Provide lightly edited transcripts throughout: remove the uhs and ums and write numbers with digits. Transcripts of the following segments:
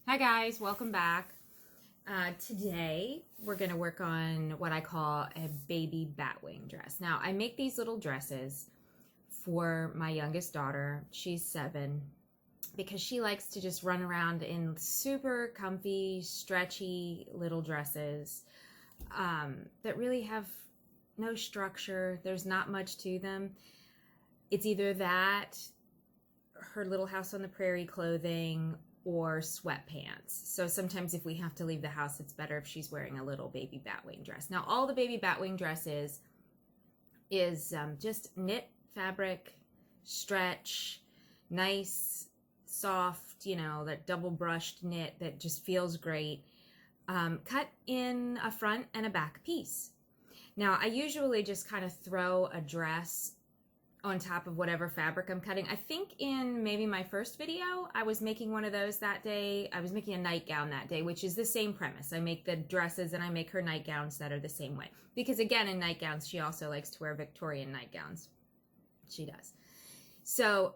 Hi guys, welcome back. Today we're going to work on what I call a baby batwing dress. Now I make these little dresses for my youngest daughter. She's 7 because she likes to just run around in super comfy, stretchy little dresses that really have no structure. There's not much to them. It's either that, her Little House on the Prairie clothing, or sweatpants. So sometimes if we have to leave the house, it's better if she's wearing a little baby batwing dress. Now, all the baby batwing dresses is just knit fabric, stretch, nice, soft, that double brushed knit that just feels great. Cut in a front and a back piece. Now, I usually just kind of throw a dress on top of whatever fabric I'm cutting. I think in maybe my first video, I was making one of those that day. I was making a nightgown that day, which is the same premise. I make the dresses and I make her nightgowns that are the same way. Because again, in nightgowns, she also likes to wear Victorian nightgowns. She does. So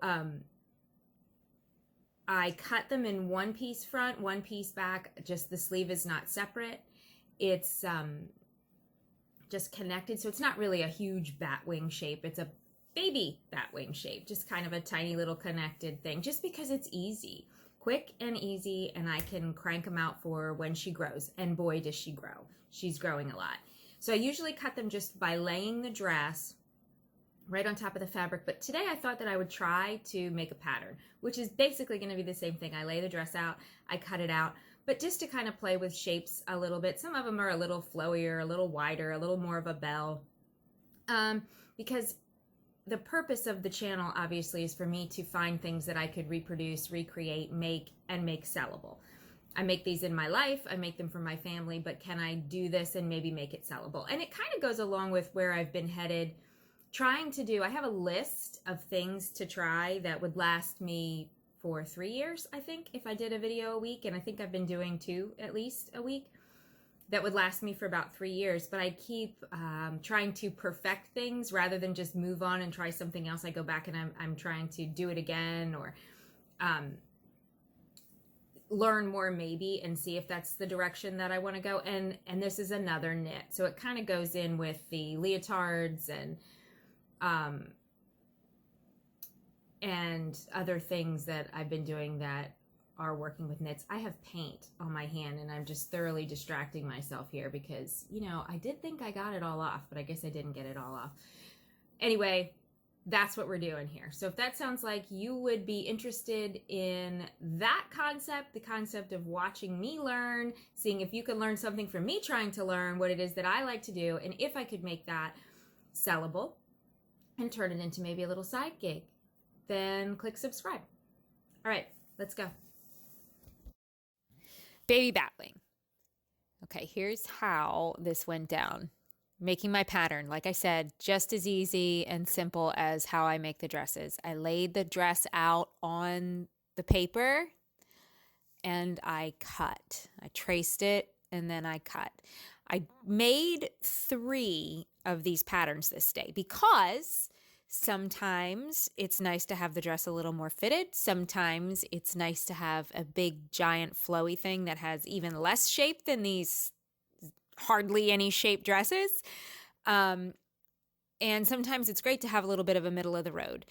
I cut them in one piece front, one piece back. Just the sleeve is not separate. It's just connected. So it's not really a huge batwing shape. It's a baby batwing shape, just kind of a tiny little connected thing, just because it's easy, quick and easy, and I can crank them out for when she grows. And boy, does she grow. She's growing a lot. So I usually cut them just by laying the dress right on top of the fabric, but today I thought that I would try to make a pattern, which is basically going to be the same thing. I lay the dress out, I cut it out, but just to kind of play with shapes a little bit. Some of them are a little flowier, a little wider, a little more of a bell, because the purpose of the channel obviously is for me to find things that I could reproduce, recreate, make, and make sellable. I make these in my life, I make them for my family, but can I do this and maybe make it sellable? And it kind of goes along with where I've been headed, trying to do, I have a list of things to try that would last me for 3 years, I think, if I did a video a week, and I think I've been doing 2 at least a week. That would last me for about 3 years, but I keep trying to perfect things rather than just move on and try something else. I go back and I'm trying to do it again, or learn more maybe, and see if that's the direction that I want to go. And this is another knit, so it kind of goes in with the leotards and other things that I've been doing that are working with knits. I have paint on my hand and I'm just thoroughly distracting myself here because, I did think I got it all off, but I guess I didn't get it all off. Anyway, that's what we're doing here. So if that sounds like you would be interested in that concept, the concept of watching me learn, seeing if you can learn something from me trying to learn what it is that I like to do, and if I could make that sellable and turn it into maybe a little side gig, then click subscribe. All right, let's go. Baby batwing. Okay, here's how this went down. Making my pattern, like I said, just as easy and simple as how I make the dresses. I laid the dress out on the paper and I cut. I traced it and then I cut. I made 3 of these patterns this day because sometimes it's nice to have the dress a little more fitted. Sometimes it's nice to have a big, giant, flowy thing that has even less shape than these hardly any shape dresses. And sometimes it's great to have a little bit of a middle of the road.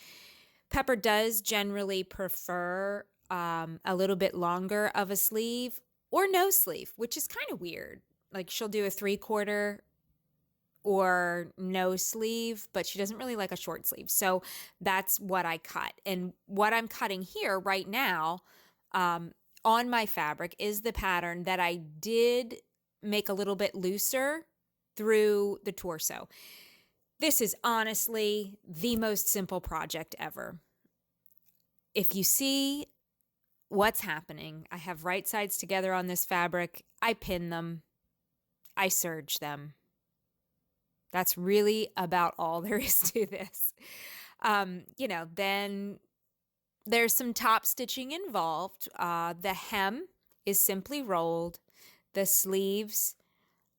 Pepper does generally prefer a little bit longer of a sleeve or no sleeve, which is kind of weird. Like she'll do a 3/4 or no sleeve, but she doesn't really like a short sleeve. So that's what I cut. And what I'm cutting here right now on my fabric is the pattern that I did make a little bit looser through the torso. This is honestly the most simple project ever. If you see what's happening, I have right sides together on this fabric. I pin them. I serge them. That's really about all there is to this. Then there's some top stitching involved. The hem is simply rolled. The sleeves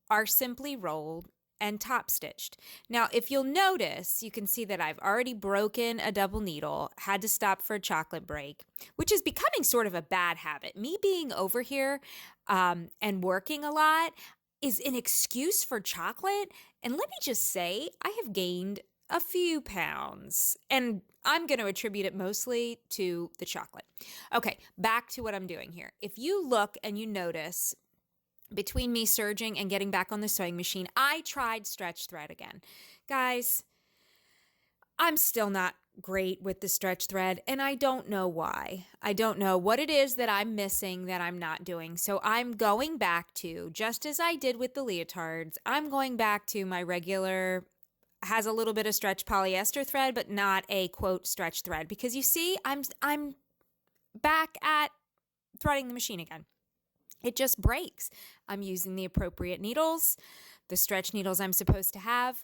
are simply rolled. and top stitched. Now, if you'll notice, you can see that I've already broken a double needle, had to stop for a chocolate break, which is becoming sort of a bad habit. Me being over here and working a lot is an excuse for chocolate. And let me just say, I have gained a few pounds, and I'm going to attribute it mostly to the chocolate. Okay, back to what I'm doing here. If you look and you notice, between me surging and getting back on the sewing machine, I tried stretch thread again. Guys, I'm still not great with the stretch thread, and I don't know why. I don't know what it is that I'm missing that I'm not doing. So I'm going back to, just as I did with the leotards, I'm going back to my regular, has a little bit of stretch polyester thread, but not a quote stretch thread, because you see, I'm back at threading the machine again. It just breaks. I'm using the appropriate needles, the stretch needles I'm supposed to have,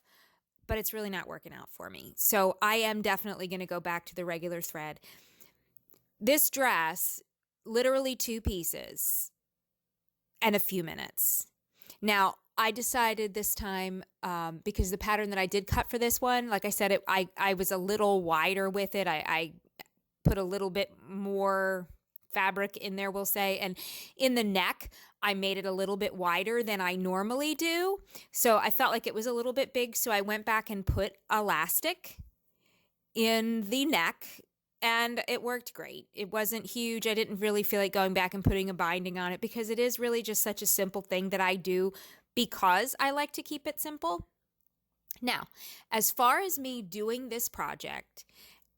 but it's really not working out for me. So I am definitely going to go back to the regular thread. This dress, literally 2 pieces and a few minutes. Now, I decided this time, because the pattern that I did cut for this one, like I said, I was a little wider with it. I put a little bit more fabric in there, we'll say, and in the neck I made it a little bit wider than I normally do, so I felt like it was a little bit big, so I went back and put elastic in the neck, and it worked great. It wasn't huge. I didn't really feel like going back and putting a binding on it, because it is really just such a simple thing that I do because I like to keep it simple. Now, as far as me doing this project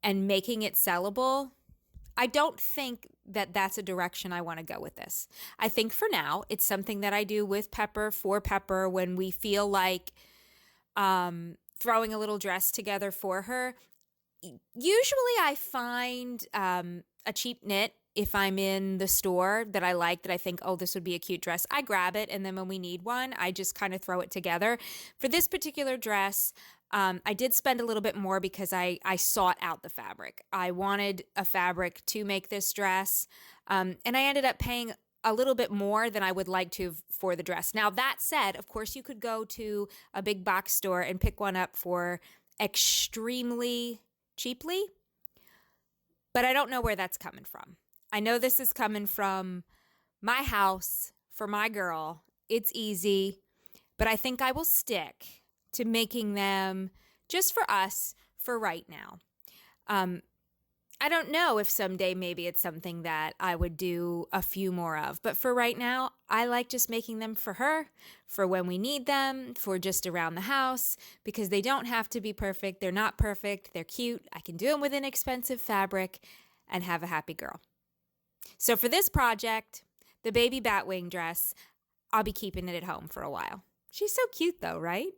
and making it sellable, I don't think that that's a direction I want to go with this. I think for now, it's something that I do with Pepper, for Pepper, when we feel like throwing a little dress together for her. Usually I find a cheap knit, if I'm in the store, that I like, that I think, oh, this would be a cute dress. I grab it, and then when we need one, I just kind of throw it together. For this particular dress, I did spend a little bit more because I sought out the fabric. I wanted a fabric to make this dress, and I ended up paying a little bit more than I would like to for the dress. Now, that said, of course, you could go to a big box store and pick one up for extremely cheaply, but I don't know where that's coming from. I know this is coming from my house for my girl. It's easy, but I think I will stick to making them just for us for right now. I don't know if someday maybe it's something that I would do a few more of, but for right now, I like just making them for her, for when we need them, for just around the house, because they don't have to be perfect. They're not perfect. They're cute. I can do them with inexpensive fabric and have a happy girl. So for this project, the baby batwing dress, I'll be keeping it at home for a while. She's so cute though, right?